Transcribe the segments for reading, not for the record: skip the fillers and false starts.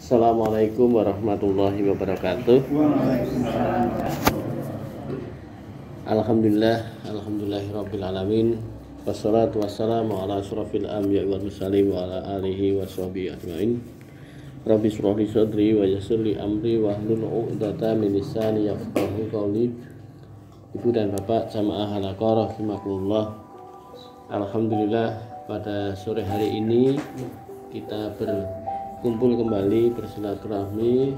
Assalamualaikum warahmatullahi wabarakatuh. Alhamdulillahirabbil alamin. Wassalatu wassalamu ala asyrafil anbiya'i wal mursalin wa ala alihi washabihi ajmain. Rabbi shrah li sadri wa yassir li amri wahlul 'uqdatam min lisani yafqahu qawli. Ibu dan Bapak jamaah halaqah rahimakumullah. Alhamdulillah pada sore hari ini kita berkumpul kembali bersilaturahmi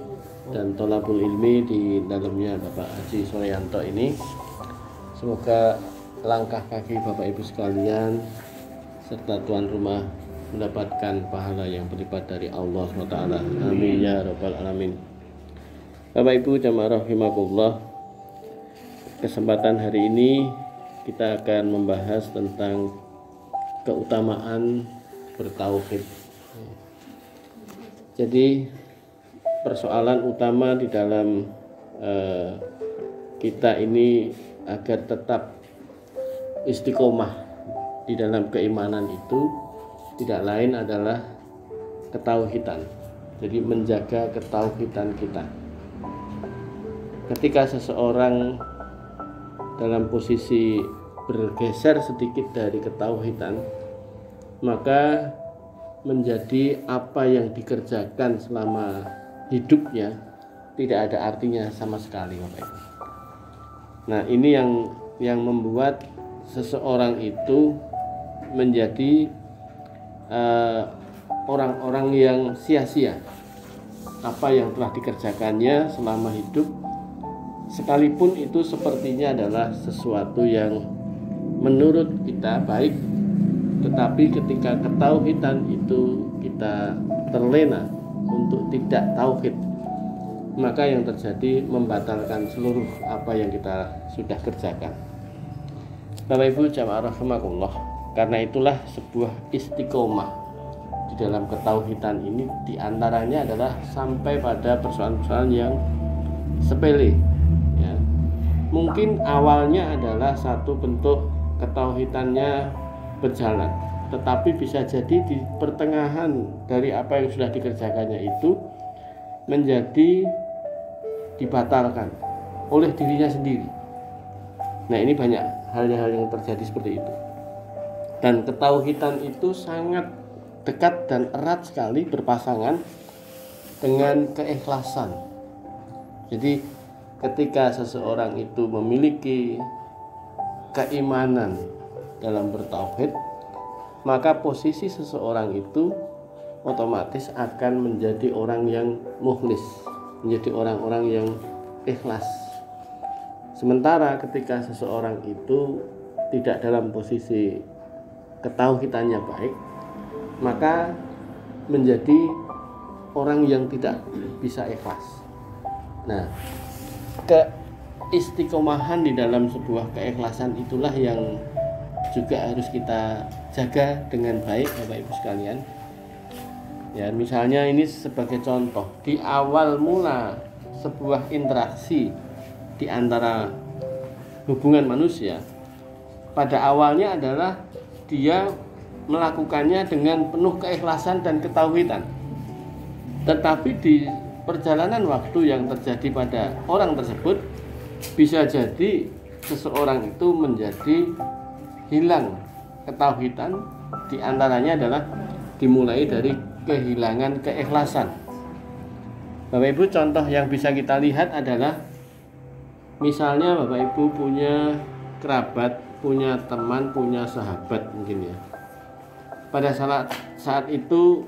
dan thalabul ilmi di dalamnya Bapak Haji Suryanto ini. Semoga langkah kaki Bapak Ibu sekalian serta tuan rumah mendapatkan pahala yang berlipat dari Allah SWT. Amin ya rabbal alamin. Bapak Ibu jamaah rahimakumullah, kesempatan hari ini kita akan membahas tentang keutamaan bertauhid. Jadi persoalan utama di dalam kita ini agar tetap istiqomah di dalam keimanan itu tidak lain adalah ketauhidan. Jadi menjaga ketauhidan kita. Ketika seseorang dalam posisi bergeser sedikit dari ketauhidan, maka menjadi apa yang dikerjakan selama hidupnya tidak ada artinya sama sekali, Bapak Ibu. Nah, ini yang membuat seseorang itu menjadi orang-orang yang sia-sia apa yang telah dikerjakannya selama hidup, sekalipun itu sepertinya adalah sesuatu yang menurut kita baik, tetapi ketika ketauhidan itu kita terlena untuk tidak tauhid, maka yang terjadi membatalkan seluruh apa yang kita sudah kerjakan. Bapak Ibu jamaah rahimakumullah, karena itulah sebuah istiqomah di dalam ketauhidan ini diantaranya adalah sampai pada persoalan-persoalan yang sepele, ya. Mungkin awalnya adalah satu bentuk ketauhidannya berjalan, tetapi bisa jadi di pertengahan dari apa yang sudah dikerjakannya itu menjadi dibatalkan oleh dirinya sendiri. Nah, ini banyak hal-hal yang terjadi seperti itu. Dan ketauhidan itu sangat dekat dan erat sekali berpasangan dengan keikhlasan. Jadi ketika seseorang itu memiliki keimanan dalam bertauhid, maka posisi seseorang itu otomatis akan menjadi orang yang mukhlis, menjadi orang-orang yang ikhlas. Sementara ketika seseorang itu tidak dalam posisi ketauhidannya baik, maka menjadi orang yang tidak bisa ikhlas. Nah, keistiqomahan di dalam sebuah keikhlasan itulah yang juga harus kita jaga dengan baik, Bapak Ibu sekalian. Ya, misalnya ini sebagai contoh, di awal mula sebuah interaksi di antara hubungan manusia, pada awalnya adalah dia melakukannya dengan penuh keikhlasan dan ketauhidan. Tetapi di perjalanan waktu yang terjadi pada orang tersebut, bisa jadi seseorang itu menjadi hilang ketauhidan, di antaranya adalah dimulai dari kehilangan keikhlasan. Bapak Ibu, contoh yang bisa kita lihat adalah misalnya Bapak Ibu punya kerabat, punya teman, punya sahabat mungkin ya. Pada saat itu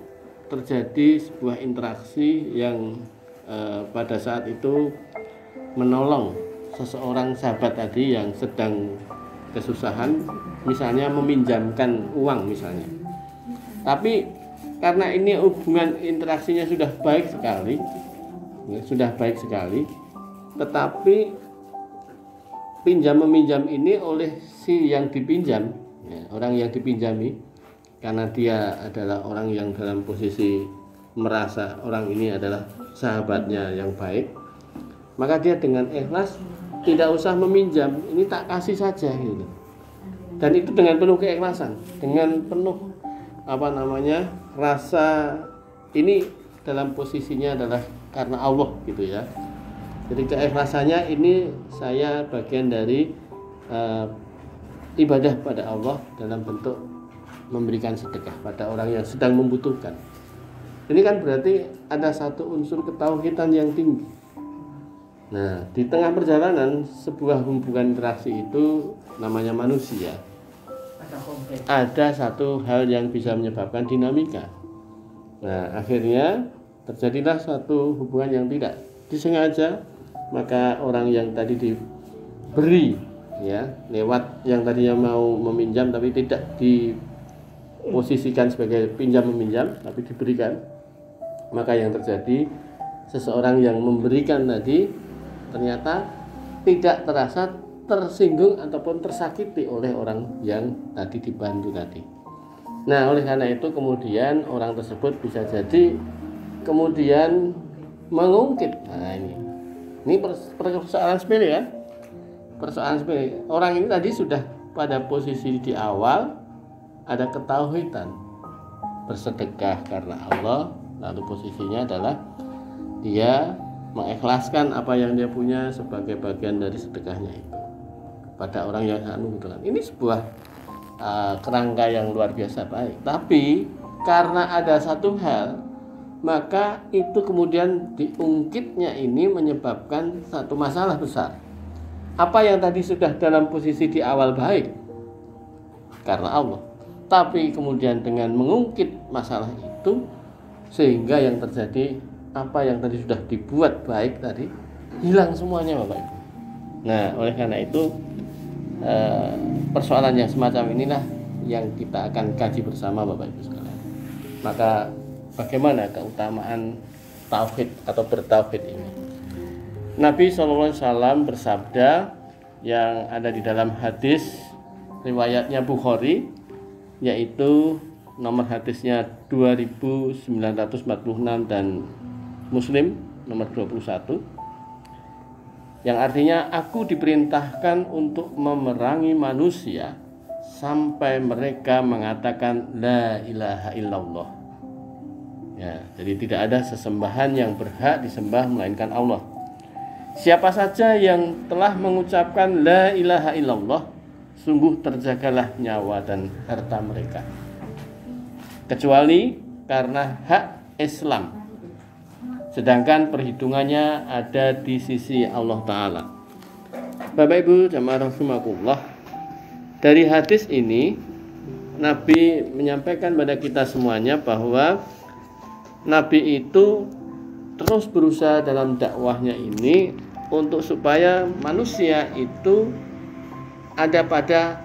terjadi sebuah interaksi yang pada saat itu menolong seseorang sahabat tadi yang sedang kesusahan, misalnya meminjamkan uang misalnya. Tapi karena ini hubungan interaksinya sudah baik sekali, tetapi pinjam meminjam ini oleh si yang dipinjam, ya, orang yang dipinjami, karena dia adalah orang yang dalam posisi merasa orang ini adalah sahabatnya yang baik, maka dia dengan ikhlas tidak usah meminjam, ini tak kasih saja gitu. Dan itu dengan penuh keikhlasan, dengan penuh rasa ini dalam posisinya adalah karena Allah gitu ya. Jadi keikhlasannya ini saya bagian dari ibadah pada Allah dalam bentuk memberikan sedekah pada orang yang sedang membutuhkan. Ini kan berarti ada satu unsur ketauhidan yang tinggi. Nah, di tengah perjalanan sebuah hubungan interaksi itu namanya manusia. Ada satu hal yang bisa menyebabkan dinamika. Nah, akhirnya terjadilah satu hubungan yang tidak disengaja, maka orang yang tadi diberi ya, lewat yang tadinya mau meminjam tapi tidak diposisikan sebagai pinjam meminjam tapi diberikan, maka yang terjadi seseorang yang memberikan tadi ternyata tidak terasa tersinggung ataupun tersakiti oleh orang yang tadi dibantu tadi. Nah, oleh karena itu kemudian orang tersebut bisa jadi kemudian mengungkit. Nah, ini persoalan sepele ya. Persoalan sepele. Orang ini tadi sudah pada posisi di awal ada ketauhidan, bersedekah karena Allah, lalu posisinya adalah dia mengikhlaskan apa yang dia punya sebagai bagian dari sedekahnya itu pada orang yang sangat membutuhkan. Ini sebuah kerangka yang luar biasa baik. Tapi karena ada satu hal, maka itu kemudian diungkitnya ini menyebabkan satu masalah besar. Apa yang tadi sudah dalam posisi di awal baik karena Allah, tapi kemudian dengan mengungkit masalah itu sehingga yang terjadi apa yang tadi sudah dibuat baik tadi hilang semuanya Bapak Ibu. Nah, oleh karena itu persoalan yang semacam inilah yang kita akan kaji bersama Bapak Ibu sekalian. Maka bagaimana keutamaan tauhid atau bertauhid ini? Nabi SAW bersabda yang ada di dalam hadis riwayatnya Bukhari, yaitu nomor hadisnya 2946 dan Muslim nomor 21, yang artinya aku diperintahkan untuk memerangi manusia sampai mereka mengatakan la ilaha illallah. Ya, jadi tidak ada sesembahan yang berhak disembah melainkan Allah. Siapa saja yang telah mengucapkan la ilaha illallah, sungguh terjagalah nyawa dan harta mereka, kecuali karena hak Islam, sedangkan perhitungannya ada di sisi Allah Ta'ala. Bapak Ibu jamaah rahimakumullah, dari hadis ini Nabi menyampaikan pada kita semuanya bahwa Nabi itu terus berusaha dalam dakwahnya ini untuk supaya manusia itu ada pada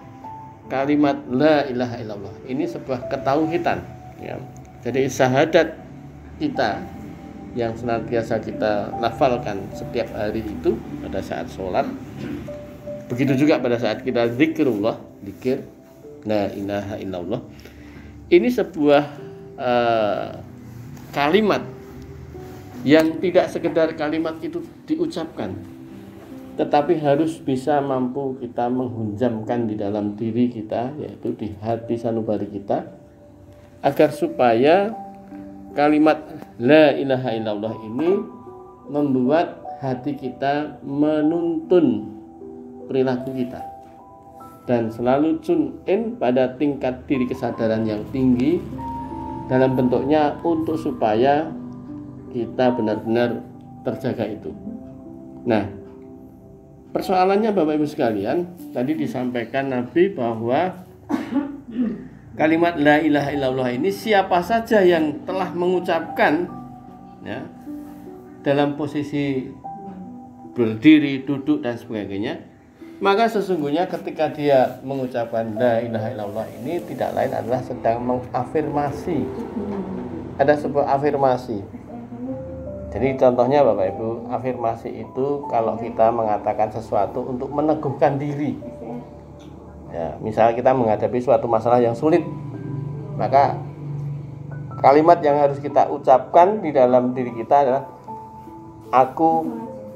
kalimat la ilaha illallah. Ini sebuah ketauhidan ya. Jadi syahadat kita yang senantiasa kita lafalkan setiap hari itu pada saat sholat, begitu juga pada saat kita zikrullah, zikir la ilaha illallah. Ini sebuah kalimat yang tidak sekedar kalimat itu diucapkan, tetapi harus bisa mampu kita menghunjamkan di dalam diri kita, yaitu di hati sanubari kita, agar supaya kalimat la ilaha illallah ini membuat hati kita menuntun perilaku kita dan selalu tune in pada tingkat diri kesadaran yang tinggi dalam bentuknya untuk supaya kita benar-benar terjaga itu. Nah, persoalannya Bapak Ibu sekalian, tadi disampaikan Nabi bahwa kalimat la ilaha illallah ini siapa saja yang telah mengucapkan ya, dalam posisi berdiri, duduk dan sebagainya, maka sesungguhnya ketika dia mengucapkan la ilaha illallah ini tidak lain adalah sedang mengafirmasi. Ada sebuah afirmasi. Jadi contohnya Bapak Ibu, afirmasi itu kalau kita mengatakan sesuatu untuk meneguhkan diri. Ya, misalnya kita menghadapi suatu masalah yang sulit, maka kalimat yang harus kita ucapkan di dalam diri kita adalah aku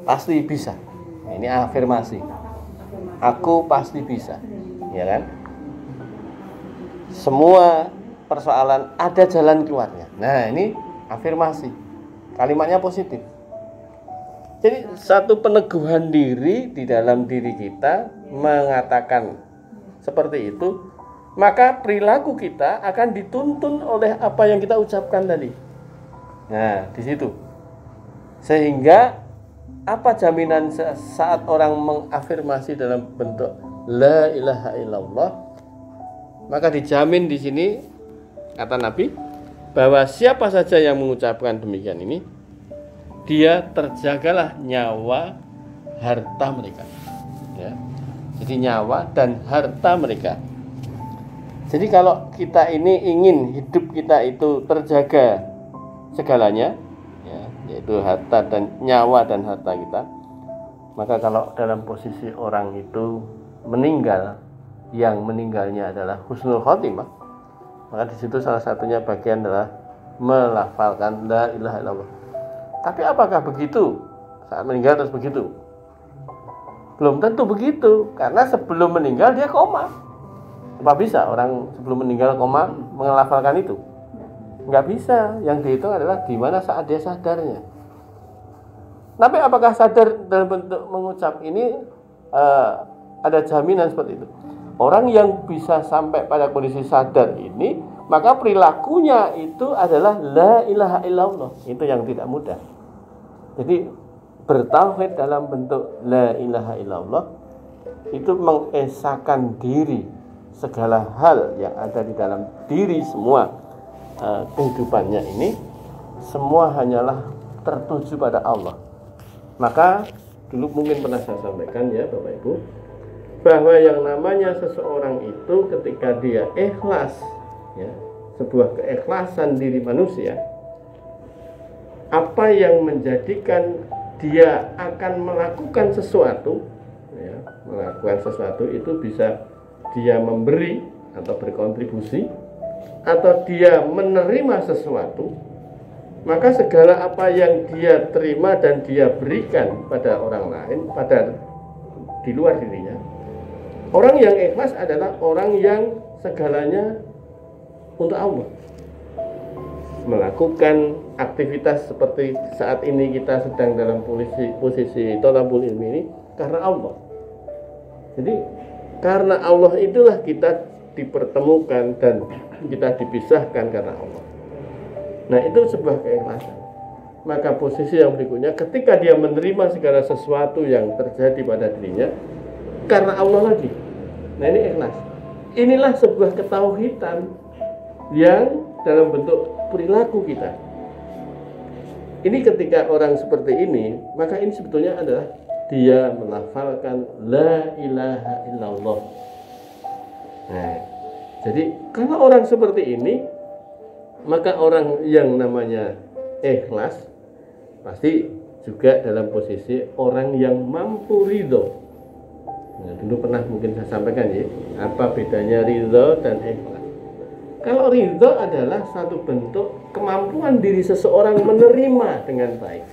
pasti bisa. Ini afirmasi. Aku pasti bisa, ya kan? Semua persoalan ada jalan keluarnya. Nah, ini afirmasi. Kalimatnya positif. Jadi satu peneguhan diri di dalam diri kita mengatakan seperti itu, maka perilaku kita akan dituntun oleh apa yang kita ucapkan tadi. Nah, di situ. Sehingga apa jaminan saat orang mengafirmasi dalam bentuk la ilaha illallah, maka dijamin di sini kata Nabi bahwa siapa saja yang mengucapkan demikian ini, dia terjagalah nyawa harta mereka, ya. Jadi nyawa dan harta mereka. Jadi kalau kita ini ingin hidup kita itu terjaga segalanya, ya, yaitu harta dan nyawa dan harta kita, maka kalau dalam posisi orang itu meninggal, yang meninggalnya adalah husnul khotimah, maka di situ salah satunya bagian adalah melafalkan la ilaha illallah. Tapi apakah begitu saat meninggal terus begitu? Belum tentu begitu, karena sebelum meninggal dia koma. Apa bisa orang sebelum meninggal koma mengelafalkan itu? Nggak bisa. Yang dihitung adalah di mana saat dia sadarnya. Tapi apakah sadar dalam bentuk mengucap ini ada jaminan seperti itu? Orang yang bisa sampai pada kondisi sadar ini, maka perilakunya itu adalah la ilaha illallah. Itu yang tidak mudah. Jadi bertauhid dalam bentuk la ilaha illallah itu mengesahkan diri segala hal yang ada di dalam diri semua kehidupannya ini, semua hanyalah tertuju pada Allah. Maka dulu mungkin pernah saya sampaikan ya Bapak Ibu, bahwa yang namanya seseorang itu ketika dia ikhlas, ya, sebuah keikhlasan diri manusia, apa yang menjadikan dia akan melakukan sesuatu, ya, melakukan sesuatu itu bisa dia memberi atau berkontribusi, atau dia menerima sesuatu, maka segala apa yang dia terima dan dia berikan pada orang lain, pada di luar dirinya, orang yang ikhlas adalah orang yang segalanya untuk Allah. Melakukan aktivitas seperti saat ini kita sedang dalam posisi thalabul ilmi ini karena Allah. Jadi karena Allah itulah kita dipertemukan dan kita dipisahkan karena Allah. Nah, itu sebuah keikhlasan. Maka posisi yang berikutnya, ketika dia menerima segala sesuatu yang terjadi pada dirinya karena Allah lagi. Nah, ini ikhlas. Inilah sebuah ketauhidan yang dalam bentuk perilaku kita. Ini ketika orang seperti ini, maka ini sebetulnya adalah dia melafalkan la ilaha illallah. Nah, jadi kalau orang seperti ini, maka orang yang namanya ikhlas pasti juga dalam posisi orang yang mampu ridho. Nah, dulu pernah mungkin saya sampaikan ya, apa bedanya ridho dan ikhlas. Kalau ridho adalah satu bentuk kemampuan diri seseorang menerima dengan baik.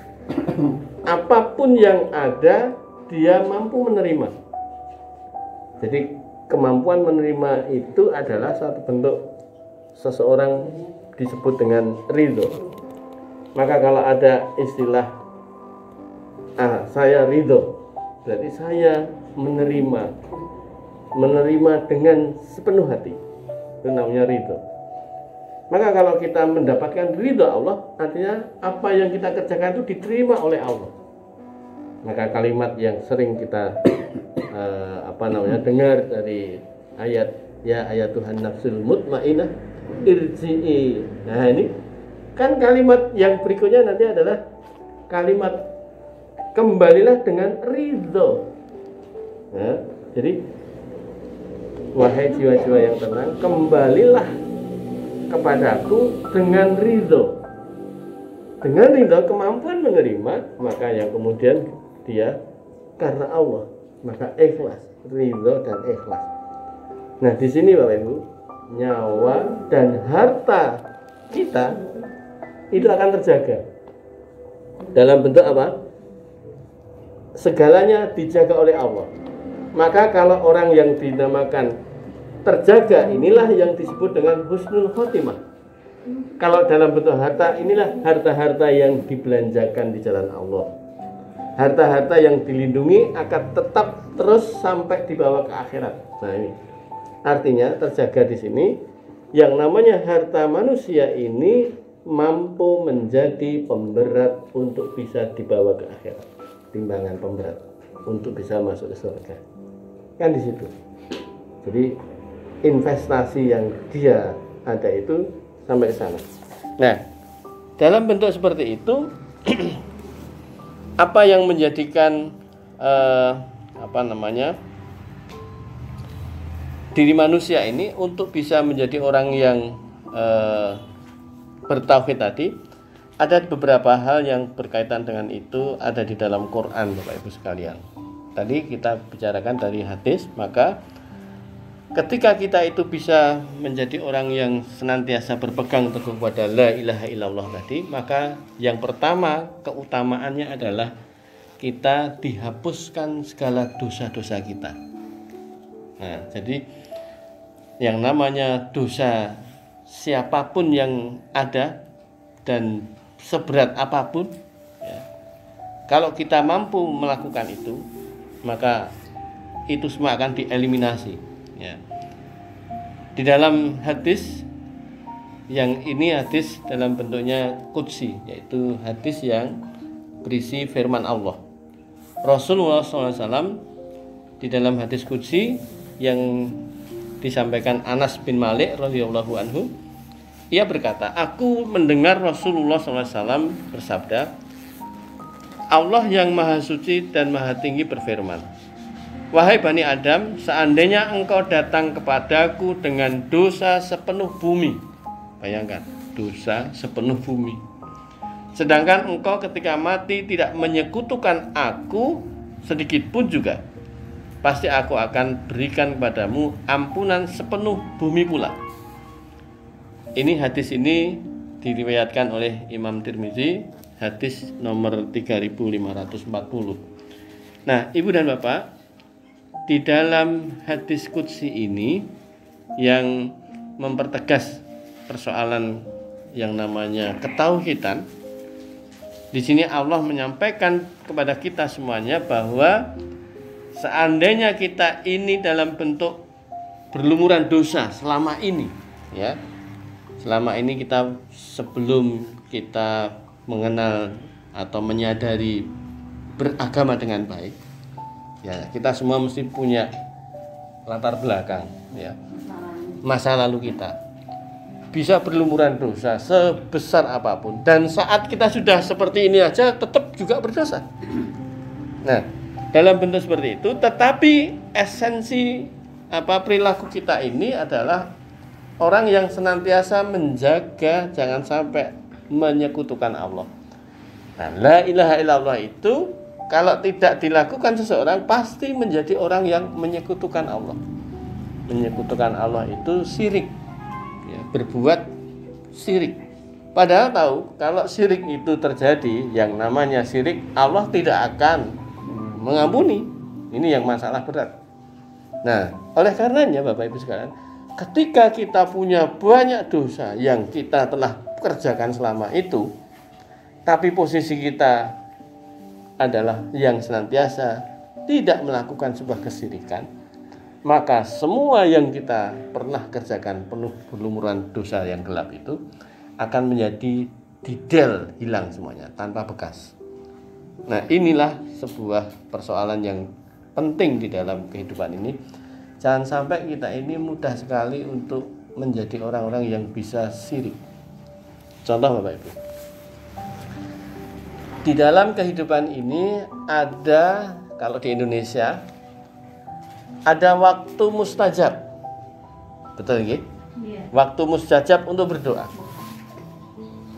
Apapun yang ada, dia mampu menerima. Jadi kemampuan menerima itu adalah satu bentuk seseorang disebut dengan ridho. Maka kalau ada istilah saya ridho, berarti saya menerima dengan sepenuh hati. Itu namanya ridho. Maka kalau kita mendapatkan ridho Allah, artinya apa yang kita kerjakan itu diterima oleh Allah. Maka kalimat yang sering kita dengar dari ayat ya ayat Tuhan nafsul mutmainnah irji'i. Nah, ini kan kalimat yang berikutnya nanti adalah kalimat kembalilah dengan ridho. Nah, jadi wahai jiwa-jiwa yang tenang, kembalilah kepadaku dengan ridho. Dengan ridho, kemampuan menerima, maka yang kemudian dia karena Allah, maka ikhlas, ridho dan ikhlas. Nah, di sini Bapak Ibu, nyawa dan harta kita itu akan terjaga. Dalam bentuk apa? Segalanya dijaga oleh Allah. Maka kalau orang yang dinamakan terjaga, inilah yang disebut dengan husnul khotimah. Kalau dalam bentuk harta, inilah harta-harta yang dibelanjakan di jalan Allah. Harta-harta yang dilindungi akan tetap terus sampai dibawa ke akhirat. Nah ini artinya terjaga di sini. Yang namanya harta manusia ini mampu menjadi pemberat untuk bisa dibawa ke akhirat. Timbangan pemberat untuk bisa masuk ke surga. Kan di situ. Jadi investasi yang dia ada itu sampai ke sana. Nah, dalam bentuk seperti itu apa yang menjadikan diri manusia ini untuk bisa menjadi orang yang bertauhid tadi, ada beberapa hal yang berkaitan dengan itu ada di dalam Quran, Bapak Ibu sekalian. Tadi kita bicarakan dari hadis, maka ketika kita itu bisa menjadi orang yang senantiasa berpegang teguh pada la ilaha illallah tadi, maka yang pertama keutamaannya adalah kita dihapuskan segala dosa-dosa kita. Nah, jadi yang namanya dosa siapapun yang ada dan seberat apapun, ya, kalau kita mampu melakukan itu, maka itu semua akan dieliminasi. Ya. Di dalam hadis yang ini hadis dalam bentuknya qudsi, yaitu hadis yang berisi firman Allah. Rasulullah SAW di dalam hadis qudsi yang disampaikan Anas bin Malik radhiyallahu anhu, ia berkata, aku mendengar Rasulullah SAW bersabda, Allah yang maha suci dan maha tinggi berfirman, wahai Bani Adam, seandainya engkau datang kepadaku dengan dosa sepenuh bumi. Bayangkan, dosa sepenuh bumi. Sedangkan engkau ketika mati tidak menyekutukan aku sedikit pun juga, pasti aku akan berikan kepadamu ampunan sepenuh bumi pula. Ini hadis ini diriwayatkan oleh Imam Tirmizi, hadis nomor 3540. Nah, Ibu dan Bapak, di dalam hadis qudsi ini yang mempertegas persoalan yang namanya ketauhidan, di sini Allah menyampaikan kepada kita semuanya bahwa seandainya kita ini dalam bentuk berlumuran dosa selama ini, ya, selama ini kita sebelum kita mengenal atau menyadari beragama dengan baik, ya, kita semua mesti punya latar belakang, ya, masa lalu kita bisa berlumuran dosa sebesar apapun, dan saat kita sudah seperti ini aja tetap juga berdosa. Nah, dalam bentuk seperti itu, tetapi esensi perilaku kita ini adalah orang yang senantiasa menjaga jangan sampai menyekutukan Allah. Nah, la ilaha illallah itu kalau tidak dilakukan seseorang pasti menjadi orang yang menyekutukan Allah. Menyekutukan Allah itu syirik, ya, berbuat syirik. Padahal tahu kalau syirik itu terjadi, yang namanya syirik, Allah tidak akan mengampuni. Ini yang masalah berat. Nah, oleh karenanya Bapak Ibu sekalian, ketika kita punya banyak dosa yang kita telah kerjakan selama itu, tapi posisi kita adalah yang senantiasa tidak melakukan sebuah kesyirikan, maka semua yang kita pernah kerjakan penuh berlumuran dosa yang gelap itu akan menjadi didel, hilang semuanya tanpa bekas. Nah, inilah sebuah persoalan yang penting di dalam kehidupan ini. Jangan sampai kita ini mudah sekali untuk menjadi orang-orang yang bisa syirik. Contoh Bapak Ibu, di dalam kehidupan ini ada, kalau di Indonesia ada waktu mustajab. Betul nggih? Waktu mustajab untuk berdoa.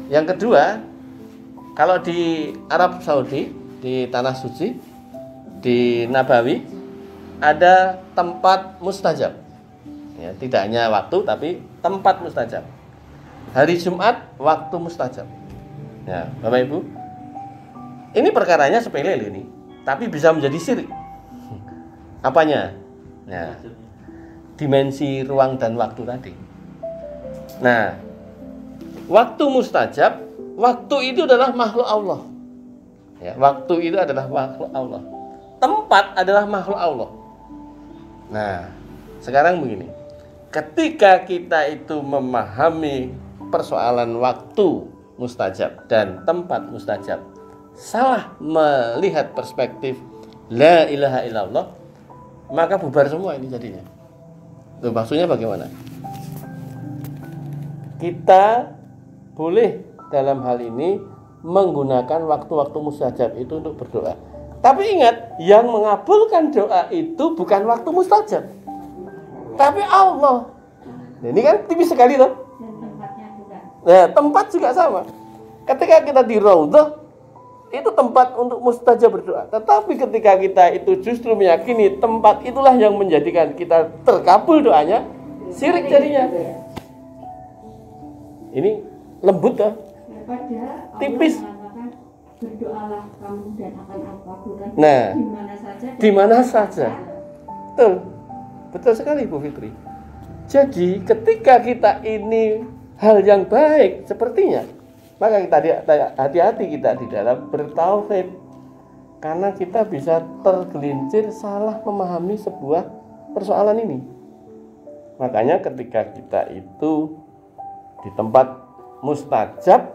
Yang kedua, kalau di Arab Saudi, di Tanah Suci, di Nabawi, ada tempat mustajab. Ya, tidak hanya waktu, tapi tempat mustajab. Hari Jumat, waktu mustajab. Ya, Bapak Ibu, ini perkaranya sepele ini, tapi bisa menjadi syirik. Apanya? Nah, dimensi ruang dan waktu tadi. Nah, waktu mustajab, waktu itu adalah makhluk Allah. Ya, waktu itu adalah makhluk Allah. Tempat adalah makhluk Allah. Nah, sekarang begini. Ketika kita itu memahami persoalan waktu mustajab dan tempat mustajab, salah melihat perspektif la ilaha illallah, maka bubar semua ini jadinya. Tuh, maksudnya bagaimana? Kita boleh dalam hal ini menggunakan waktu-waktu mustajab itu untuk berdoa. Tapi ingat, yang mengabulkan doa itu bukan waktu mustajab, tapi Allah. Nah, ini kan tipis sekali loh. Dan tempatnya juga. Nah, tempat juga sama. Ketika kita di raudhah, itu tempat untuk mustajab berdoa. Tetapi ketika kita itu justru meyakini tempat itulah yang menjadikan kita terkabul doanya, syirik jadinya. Ini lembut loh. Daripada Tipis. Allah mengatakan berdoalah kamu dan akan aku kabulkan. Nah, Di mana saja. Betul. Betul sekali Bu Fitri. Jadi ketika kita ini hal yang baik sepertinya, maka kita hati-hati kita di dalam bertauhid, karena kita bisa tergelincir salah memahami sebuah persoalan ini. Makanya ketika kita itu di tempat mustajab,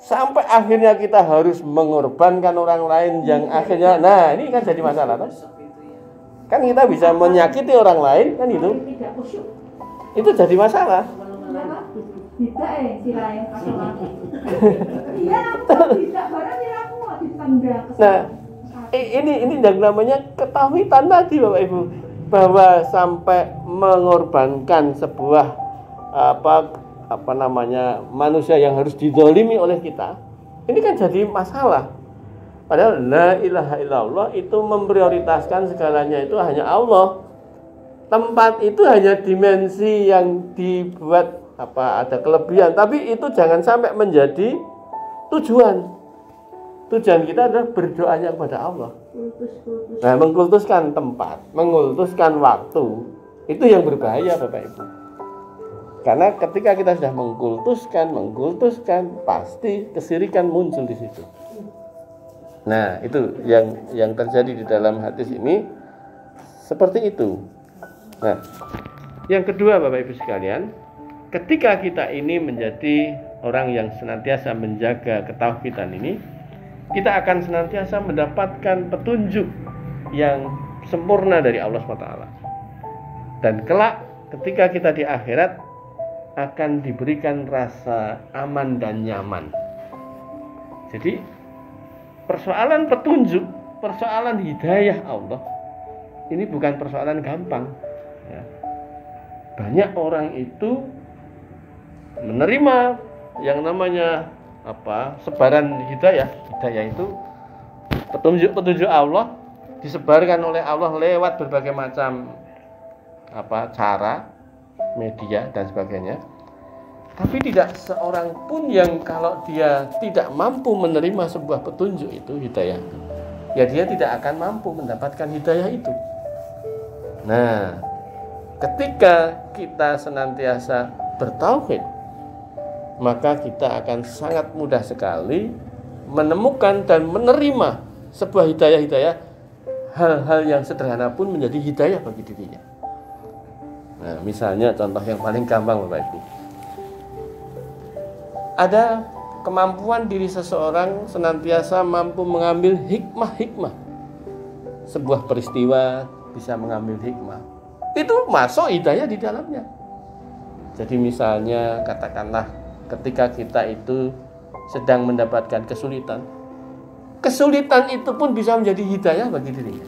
sampai akhirnya kita harus mengorbankan orang lain yang akhirnya, nah ini kan jadi masalah kan? Kan kita bisa menyakiti orang lain kan itu. Tidak khusyuk. Itu jadi masalah. Kenapa? Tidak si lain kasar. Iya, aku tidak barang aku ditendang. Nah, ini yang namanya ketahuitan tadi Bapak Ibu, bahwa sampai mengorbankan sebuah apa namanya manusia yang harus dizalimi oleh kita. Ini kan jadi masalah. Padahal la ilaha illallah itu memprioritaskan segalanya itu hanya Allah. Tempat itu hanya dimensi yang dibuat ada kelebihan, tapi itu jangan sampai menjadi tujuan. Tujuan kita adalah berdoanya kepada Allah. Nah, mengkultuskan tempat, mengkultuskan waktu, itu yang berbahaya Bapak Ibu. Karena ketika kita sudah mengkultuskan, pasti kesyirikan muncul di situ. Nah, itu yang terjadi di dalam hadis ini seperti itu. Nah, yang kedua Bapak Ibu sekalian, ketika kita ini menjadi orang yang senantiasa menjaga ketauhidan ini, kita akan senantiasa mendapatkan petunjuk yang sempurna dari Allah SWT. Dan kelak ketika kita di akhirat akan diberikan rasa aman dan nyaman. Jadi persoalan petunjuk, persoalan hidayah Allah, ini bukan persoalan gampang ya. Banyak orang itu menerima yang namanya sebaran hidayah. Hidayah itu petunjuk Allah disebarkan oleh Allah lewat berbagai macam cara, media dan sebagainya. Tapi tidak seorang pun yang kalau dia tidak mampu menerima sebuah petunjuk itu hidayah, ya dia tidak akan mampu mendapatkan hidayah itu. Nah, ketika kita senantiasa bertauhid, maka kita akan sangat mudah sekali menemukan dan menerima sebuah hidayah-hidayah, hal-hal yang sederhana pun menjadi hidayah bagi dirinya. Nah, misalnya contoh yang paling gampang Bapak Ibu, ada kemampuan diri seseorang senantiasa mampu mengambil hikmah-hikmah. Sebuah peristiwa bisa mengambil hikmah, itu masuk hidayah di dalamnya. Jadi misalnya katakanlah ketika kita itu sedang mendapatkan kesulitan itu pun bisa menjadi hidayah bagi dirinya.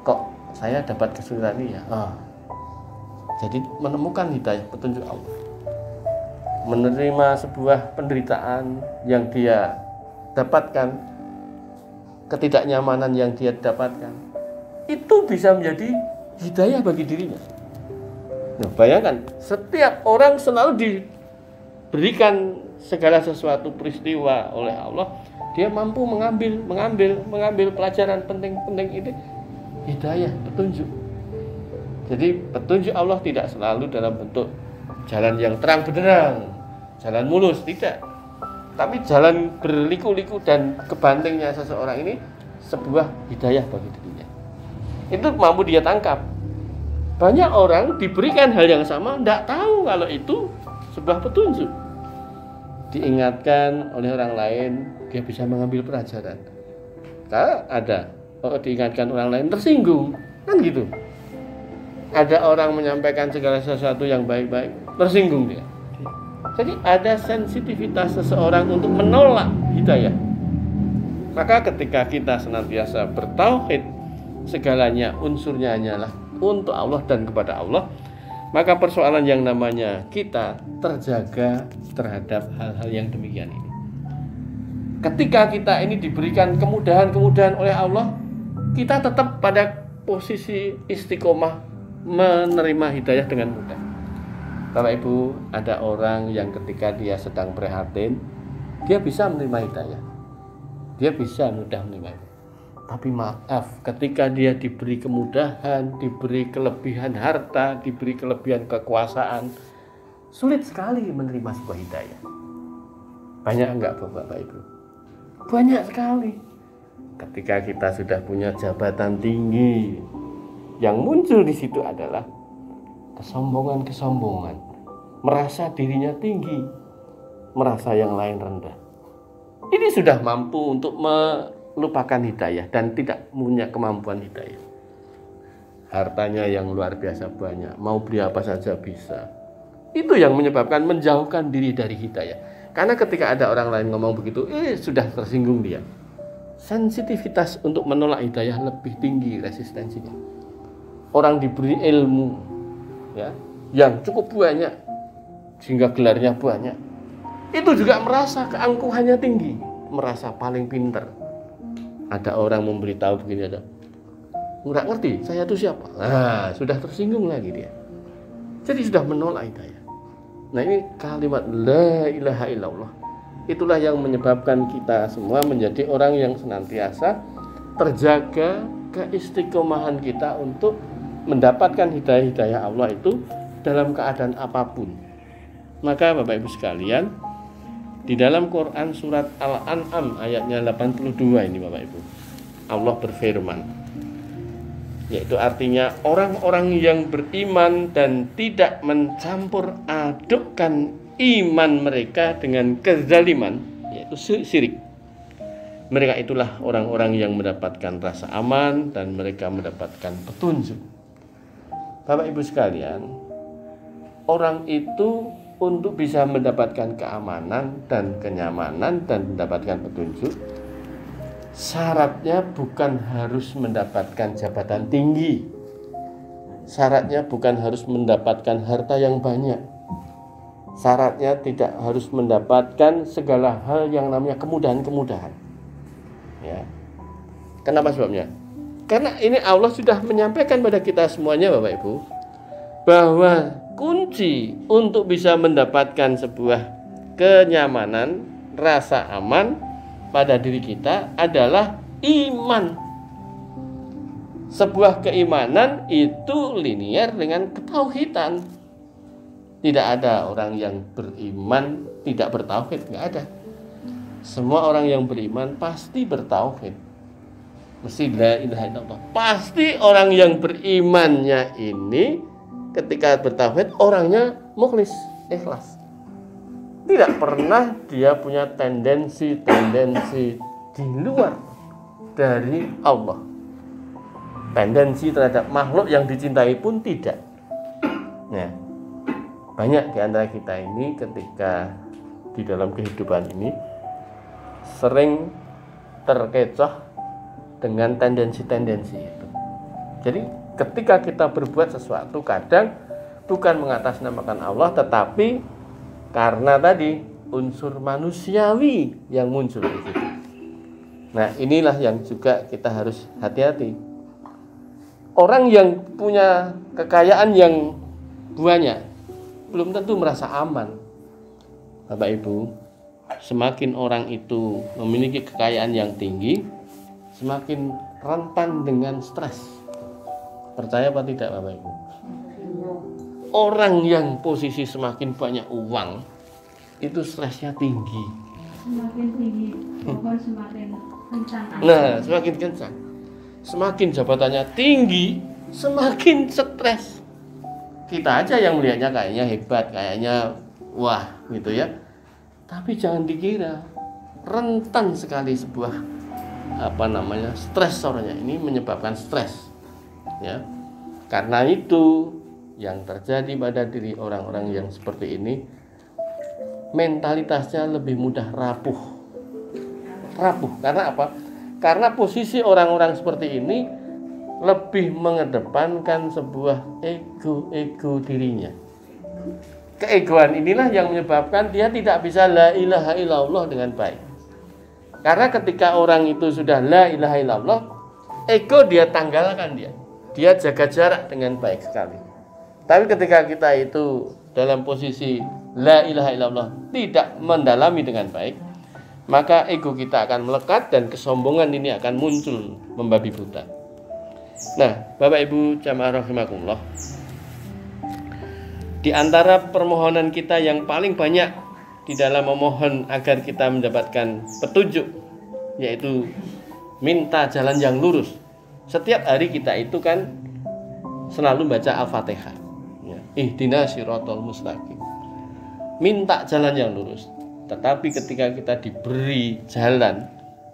Kok saya dapat kesulitan ini ya? Jadi menemukan hidayah, petunjuk Allah. Menerima sebuah penderitaan yang dia dapatkan, ketidaknyamanan yang dia dapatkan, itu bisa menjadi hidayah bagi dirinya. Nah, bayangkan, setiap orang selalu diberikan segala sesuatu peristiwa oleh Allah, dia mampu mengambil pelajaran penting-penting ini, hidayah, petunjuk. Jadi petunjuk Allah tidak selalu dalam bentuk jalan yang terang benderang, jalan mulus, tidak. Tapi jalan berliku-liku dan kebantingnya seseorang ini sebuah hidayah bagi dirinya. Itu mampu dia tangkap. Banyak orang diberikan hal yang sama, tidak tahu kalau itu sebuah petunjuk. Diingatkan oleh orang lain, dia bisa mengambil pelajaran. Kalau ada diingatkan orang lain tersinggung, kan gitu. Ada orang menyampaikan segala sesuatu yang baik-baik, tersinggung dia. Jadi ada sensitivitas seseorang untuk menolak hidayah. Maka ketika kita senantiasa bertauhid, segalanya unsurnya hanyalah untuk Allah dan kepada Allah, maka persoalan yang namanya kita terjaga terhadap hal-hal yang demikian ini. Ketika kita ini diberikan kemudahan-kemudahan oleh Allah, kita tetap pada posisi istiqomah menerima hidayah dengan mudah. Bapak Ibu, ada orang yang ketika dia sedang prihatin, dia bisa menerima hidayah. Dia bisa mudah menerima itu. Tapi maaf, ketika dia diberi kemudahan, diberi kelebihan harta, diberi kelebihan kekuasaan, sulit sekali menerima sebuah hidayah. Banyak enggak Bapak Ibu? Banyak sekali. Ketika kita sudah punya jabatan tinggi, yang muncul di situ adalah kesombongan, merasa dirinya tinggi, merasa yang lain rendah. Ini sudah mampu untuk melupakan hidayah dan tidak punya kemampuan hidayah. Hartanya yang luar biasa banyak, mau beli apa saja bisa. Itu yang menyebabkan menjauhkan diri dari hidayah. Karena ketika ada orang lain ngomong begitu, sudah tersinggung dia. Sensitivitas untuk menolak hidayah lebih tinggi resistensinya. Orang diberi ilmu, ya, yang cukup banyak sehingga gelarnya banyak, itu juga merasa keangkuhannya tinggi, merasa paling pintar. Ada orang memberitahu begini, ada nggak ngerti saya itu siapa, sudah tersinggung lagi dia. Jadi sudah menolak hidayah. Nah, ini kalimat la ilaha illallah, itulah yang menyebabkan kita semua menjadi orang yang senantiasa terjaga keistiqomahan kita untuk mendapatkan hidayah-hidayah Allah itu dalam keadaan apapun. Maka Bapak Ibu sekalian, di dalam Quran surat Al-An'am ayatnya 82 ini Bapak Ibu, Allah berfirman, yaitu artinya orang-orang yang beriman dan tidak mencampur adukkan iman mereka dengan kezaliman, yaitu syirik. Mereka itulah orang-orang yang mendapatkan rasa aman dan mereka mendapatkan petunjuk. Bapak Ibu sekalian, orang itu untuk bisa mendapatkan keamanan dan kenyamanan dan mendapatkan petunjuk, syaratnya bukan harus mendapatkan jabatan tinggi, syaratnya bukan harus mendapatkan harta yang banyak, syaratnya tidak harus mendapatkan segala hal yang namanya kemudahan-kemudahan. Ya. Kenapa sebabnya? Karena ini Allah sudah menyampaikan pada kita semuanya Bapak Ibu, bahwa kunci untuk bisa mendapatkan sebuah kenyamanan, rasa aman pada diri kita adalah iman. Sebuah keimanan itu linear dengan ketauhidan. Tidak ada orang yang beriman tidak bertauhid, nggak ada. Semua orang yang beriman pasti bertauhid. Mesti la ilaha illallah. Pasti orang yang berimannya ini ketika bertauhid orangnya mukhlis, ikhlas. Tidak pernah dia punya tendensi di luar dari Allah. Tendensi terhadap makhluk yang dicintai pun tidak. Nah, banyak di antara kita ini ketika di dalam kehidupan ini sering terkecoh dengan tendensi-tendensi itu. Jadi ketika kita berbuat sesuatu kadang bukan mengatasnamakan Allah, tetapi karena tadi unsur manusiawi yang muncul di situ. Nah, inilah yang juga kita harus hati-hati. Orang yang punya kekayaan yang banyak belum tentu merasa aman. Bapak Ibu, semakin orang itu memiliki kekayaan yang tinggi, semakin rentan dengan stres. Percaya apa tidak Bapak Ibu? Orang yang posisi semakin banyak uang itu stresnya tinggi. Semakin tinggi pohon semakin kencang. Nah, semakin kencang. Semakin jabatannya tinggi, semakin stres. Kita aja yang melihatnya kayaknya hebat, kayaknya wah gitu ya. Tapi jangan dikira rentan sekali sebuah stresornya ini menyebabkan stres. Ya. Karena itu yang terjadi pada diri orang-orang yang seperti ini, mentalitasnya lebih mudah rapuh. Karena apa? Karena posisi orang-orang seperti ini lebih mengedepankan sebuah ego dirinya. Keegoan inilah yang menyebabkan dia tidak bisa la ilaha illallah dengan baik. Karena ketika orang itu sudah la ilaha illallah, ego dia tanggalkan dia. Dia jaga jarak dengan baik sekali. Tapi ketika kita itu dalam posisi la ilaha illallah tidak mendalami dengan baik, maka ego kita akan melekat dan kesombongan ini akan muncul membabi buta. Nah, Bapak Ibu jamaah rahimakumullah, di antara permohonan kita yang paling banyak di dalam memohon agar kita mendapatkan petunjuk, yaitu minta jalan yang lurus. Setiap hari kita itu kan selalu baca Al-Fatihah, ya. Ihdinas siratal mustaqim, minta jalan yang lurus. Tetapi ketika kita diberi jalan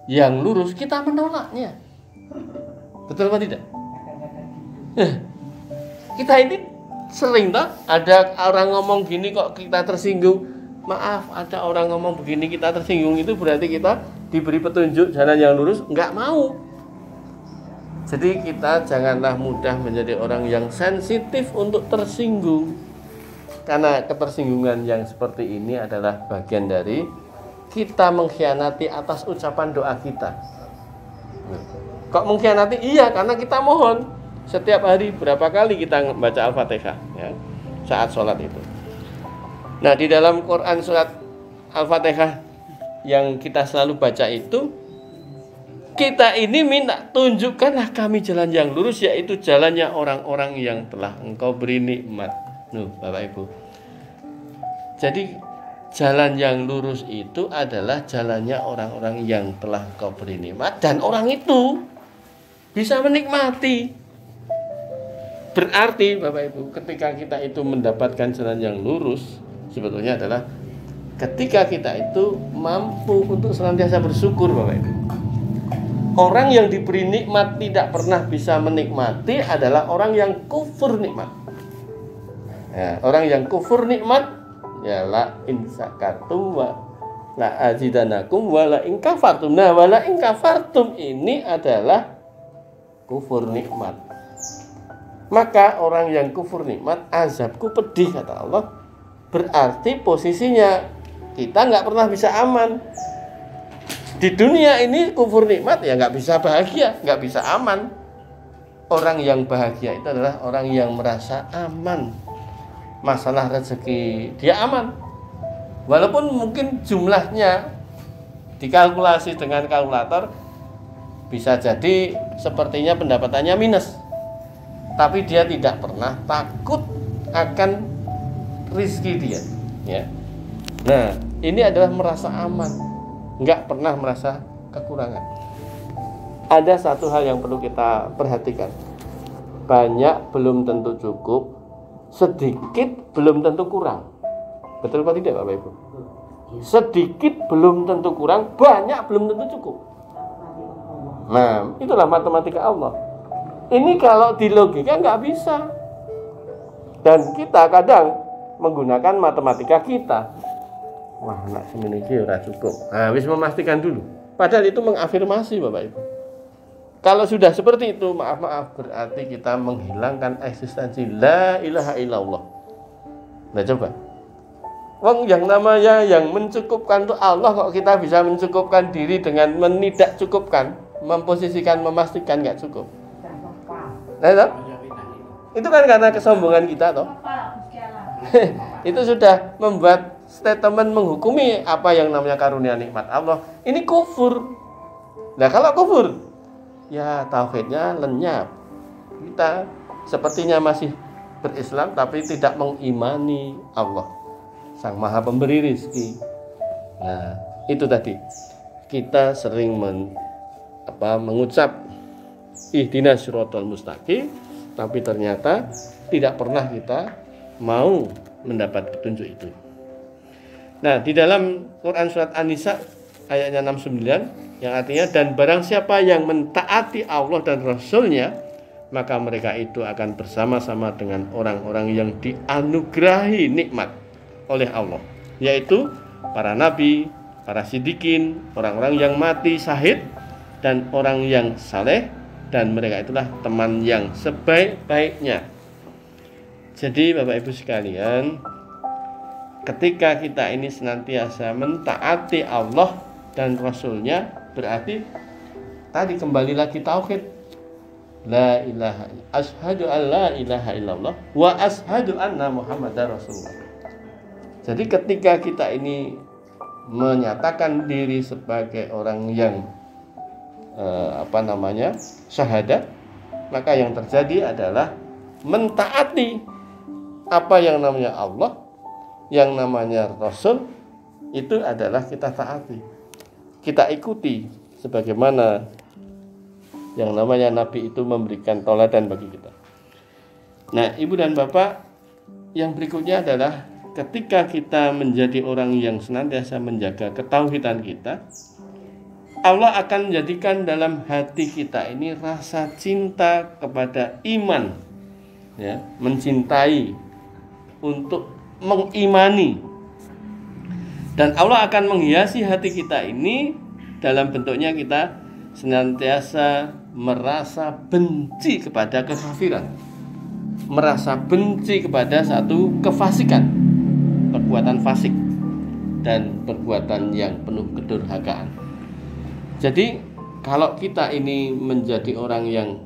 yang lurus, kita menolaknya. Betul apa tidak? Kita ini sering tak ada orang ngomong gini kok kita tersinggung. Maaf, ada orang ngomong begini kita tersinggung, itu berarti kita diberi petunjuk jalan yang lurus, enggak mau. Jadi kita janganlah mudah menjadi orang yang sensitif untuk tersinggung. Karena ketersinggungan yang seperti ini adalah bagian dari kita mengkhianati atas ucapan doa kita. Kok mengkhianati? Iya, karena kita mohon setiap hari berapa kali kita baca Al-Fatihah, ya, saat sholat itu. Nah, di dalam Quran surat Al-Fatihah yang kita selalu baca itu, kita ini minta tunjukkanlah kami jalan yang lurus, yaitu jalannya orang-orang yang telah Engkau beri nikmat. Bapak Ibu, jadi jalan yang lurus itu adalah jalannya orang-orang yang telah Engkau beri nikmat, dan orang itu bisa menikmati. Berarti Bapak Ibu, ketika kita itu mendapatkan jalan yang lurus, sebetulnya adalah ketika kita itu mampu untuk senantiasa bersyukur, Bapak Ibu. Orang yang diberi nikmat tidak pernah bisa menikmati adalah orang yang kufur nikmat. Ya, orang yang kufur nikmat, ya la in syakartum wa la azidanakum wa la in kafartum. Nah, wa la in kafartum ini adalah kufur nikmat. Maka orang yang kufur nikmat, azabku pedih, kata Allah. Berarti posisinya kita nggak pernah bisa aman. Di dunia ini kufur nikmat ya nggak bisa bahagia, nggak bisa aman. Orang yang bahagia itu adalah orang yang merasa aman. Masalah rezeki dia aman. Walaupun mungkin jumlahnya dikalkulasi dengan kalkulator bisa jadi sepertinya pendapatannya minus. Tapi dia tidak pernah takut akan rizki dia, ya. Nah, ini adalah merasa aman, nggak pernah merasa kekurangan. Ada satu hal yang perlu kita perhatikan. Banyak belum tentu cukup, sedikit belum tentu kurang. Betul apa tidak, Bapak Ibu? Sedikit belum tentu kurang, banyak belum tentu cukup. Nah, itulah matematika Allah. Ini kalau di logika nggak bisa. Dan kita kadang menggunakan matematika kita. Wah, nak semiliki ora cukup. Nah, wis memastikan dulu. Padahal itu mengafirmasi, Bapak Ibu. Kalau sudah seperti itu, maaf berarti kita menghilangkan eksistensi la ilaha illallah. Nah, coba. Wong yang namanya yang mencukupkan itu Allah, kok kita bisa mencukupkan diri dengan menidak cukupkan, memposisikan, memastikan nggak cukup. Nah, itu kan karena kesombongan kita, toh. Itu sudah membuat statement menghukumi apa yang namanya karunia nikmat Allah. Ini kufur. Nah, kalau kufur, ya tauhidnya lenyap. Kita sepertinya masih berislam tapi tidak mengimani Allah. Sang Maha Pemberi rizki. Nah, itu tadi. Kita sering mengucap ihdinas siratal mustaqim, tapi ternyata tidak pernah kita mau mendapat petunjuk itu. Nah, di dalam Quran surat An-Nisa ayatnya 69 yang artinya, dan barang siapa yang mentaati Allah dan Rasul-Nya, maka mereka itu akan bersama-sama dengan orang-orang yang dianugerahi nikmat oleh Allah, yaitu para nabi, para siddiqin, orang-orang yang mati syahid, dan orang yang saleh, dan mereka itulah teman yang sebaik-baiknya. Jadi Bapak Ibu sekalian, ketika kita ini senantiasa mentaati Allah dan Rasul-Nya, berarti tadi kembali lagi tauhid. La ilaha asyhadu an la ilaha illallah wa asyhadu anna Muhammadar Rasulullah. Jadi ketika kita ini menyatakan diri sebagai orang yang syahadat, maka yang terjadi adalah mentaati apa yang namanya Allah, yang namanya Rasul, itu adalah kita taati, kita ikuti sebagaimana yang namanya Nabi itu memberikan teladan bagi kita. Nah, Ibu dan Bapak, yang berikutnya adalah ketika kita menjadi orang yang senantiasa menjaga ketauhidan kita, Allah akan menjadikan dalam hati kita ini rasa cinta kepada iman, ya, mencintai untuk mengimani. Dan Allah akan menghiasi hati kita ini dalam bentuknya kita senantiasa merasa benci kepada kekafiran, merasa benci kepada satu kefasikan, perbuatan fasik dan perbuatan yang penuh kedurhakaan. Jadi kalau kita ini menjadi orang yang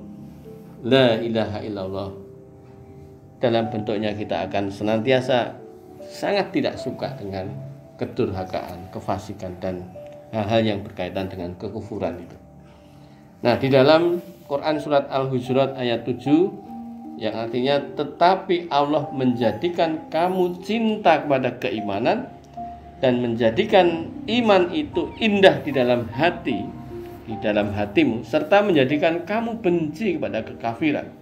la ilaha illallah, dalam bentuknya kita akan senantiasa sangat tidak suka dengan kedurhakaan, kefasikan, dan hal-hal yang berkaitan dengan kekufuran itu. Nah, di dalam Quran surat Al-Hujurat ayat 7 yang artinya, tetapi Allah menjadikan kamu cinta kepada keimanan dan menjadikan iman itu indah di dalam hati, di dalam hatimu, serta menjadikan kamu benci kepada kekafiran,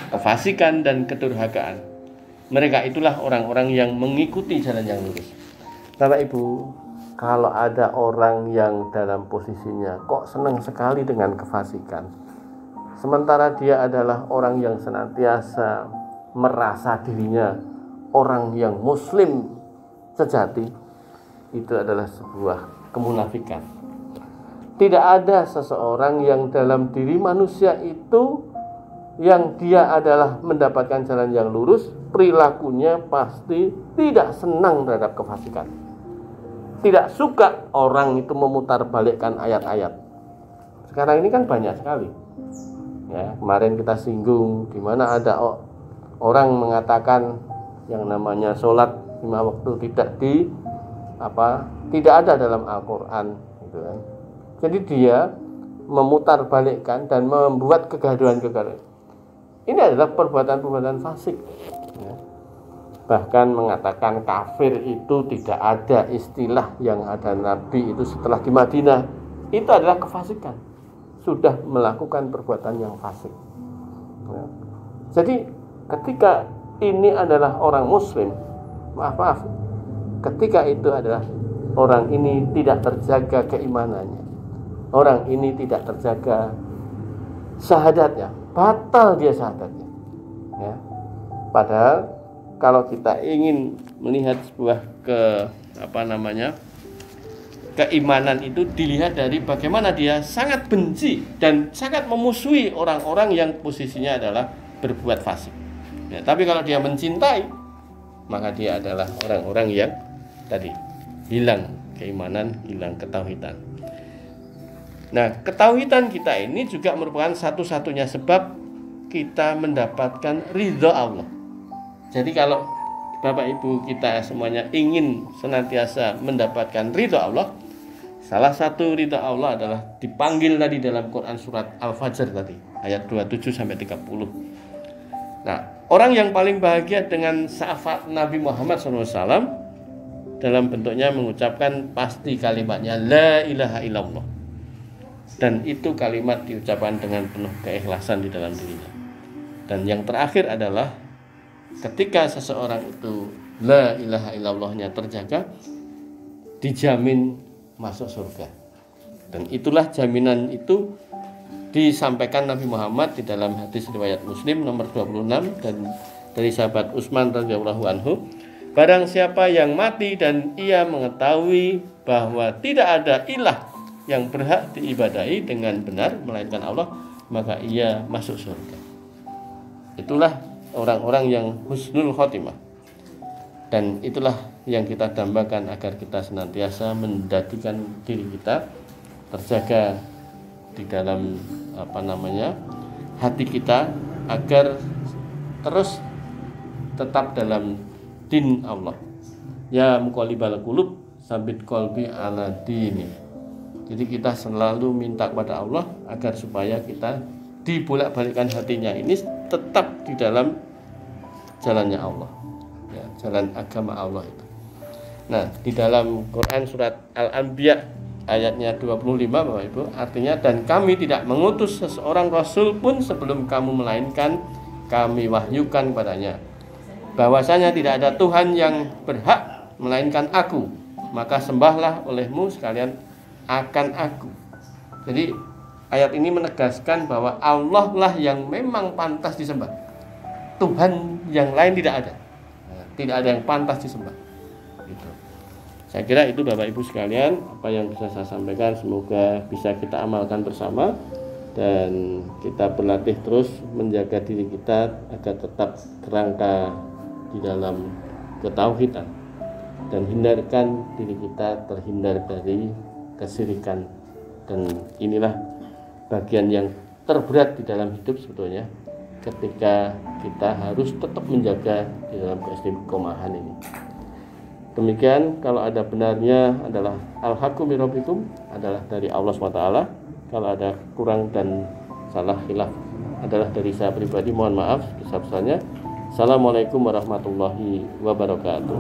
kefasikan, dan kedurhakaan. Mereka itulah orang-orang yang mengikuti jalan yang lurus. Bapak Ibu, kalau ada orang yang dalam posisinya kok senang sekali dengan kefasikan, sementara dia adalah orang yang senantiasa merasa dirinya orang yang muslim sejati, itu adalah sebuah kemunafikan. Tidak ada seseorang yang dalam diri manusia itu yang dia adalah mendapatkan jalan yang lurus, perilakunya pasti tidak senang terhadap kefasikan. Tidak suka orang itu memutarbalikkan ayat-ayat. Sekarang ini kan banyak sekali. Ya, kemarin kita singgung di mana ada orang mengatakan yang namanya sholat 5 waktu tidak ada dalam Al-Quran, gitu kan. Jadi dia memutarbalikkan dan membuat kegaduhan-kegaduhan. Ini adalah perbuatan-perbuatan fasik. Ya. Bahkan mengatakan kafir itu tidak ada istilah yang ada Nabi itu setelah di Madinah. Itu adalah kefasikan. Sudah melakukan perbuatan yang fasik. Ya. Jadi ketika ini adalah orang muslim, maaf, ketika itu adalah orang ini tidak terjaga keimanannya, orang ini tidak terjaga syahadatnya, batal dia syahadatnya. Ya. Padahal kalau kita ingin melihat sebuah keimanan itu dilihat dari bagaimana dia sangat benci dan sangat memusuhi orang-orang yang posisinya adalah berbuat fasik. Ya, tapi kalau dia mencintai, maka dia adalah orang-orang yang tadi hilang keimanan, hilang ketauhidan. Nah, ketauhidan kita ini juga merupakan satu-satunya sebab kita mendapatkan ridha Allah. Jadi kalau Bapak Ibu kita semuanya ingin senantiasa mendapatkan ridha Allah, salah satu ridha Allah adalah dipanggil tadi dalam Quran surat Al-Fajr tadi, ayat 27-30. Nah, orang yang paling bahagia dengan syafaat Nabi Muhammad SAW dalam bentuknya mengucapkan pasti kalimatnya la ilaha illallah. Dan itu kalimat diucapkan dengan penuh keikhlasan di dalam dirinya. Dan yang terakhir adalah ketika seseorang itu la ilaha illallahnya terjaga, dijamin masuk surga. Dan itulah jaminan itu disampaikan Nabi Muhammad di dalam hadis riwayat Muslim nomor 26 dan dari sahabat Utsman radhiyallahu anhu, barang siapa yang mati dan ia mengetahui bahwa tidak ada ilah yang berhak diibadahi dengan benar melainkan Allah, maka ia masuk surga. Itulah orang-orang yang husnul khotimah. Dan itulah yang kita dambakan agar kita senantiasa menjadikan diri kita terjaga di dalam hati kita agar terus tetap dalam din Allah. Ya muqallibal qulub sabit qalbi ala dini. Jadi kita selalu minta kepada Allah agar supaya kita dibolak-balikkan hatinya ini tetap di dalam jalannya Allah, ya, jalan agama Allah itu. Nah, di dalam Quran surat Al-Anbiya ayatnya 25 Bapak Ibu, artinya dan kami tidak mengutus seseorang rasul pun sebelum kamu, melainkan kami wahyukan kepadanya bahwasanya tidak ada Tuhan yang berhak melainkan aku, maka sembahlah olehmu sekalian akan aku. Jadi ayat ini menegaskan bahwa Allah lah yang memang pantas disembah. Tuhan yang lain tidak ada. Tidak ada yang pantas disembah. Gitu. Saya kira itu Bapak Ibu sekalian apa yang bisa saya sampaikan, semoga bisa kita amalkan bersama dan kita berlatih terus menjaga diri kita agar tetap kerangka di dalam ketauhidan dan hindarkan diri kita terhindar dari kesyirikan. Dan inilah bagian yang terberat di dalam hidup sebetulnya, ketika kita harus tetap menjaga di dalam keistiqomahan ini. Demikian, kalau ada benarnya adalah al-haqqu min rabbikum, adalah dari Allah SWT. Kalau ada kurang dan salah khilaf adalah dari saya pribadi, mohon maaf besar-besarnya. Assalamualaikum warahmatullahi wabarakatuh.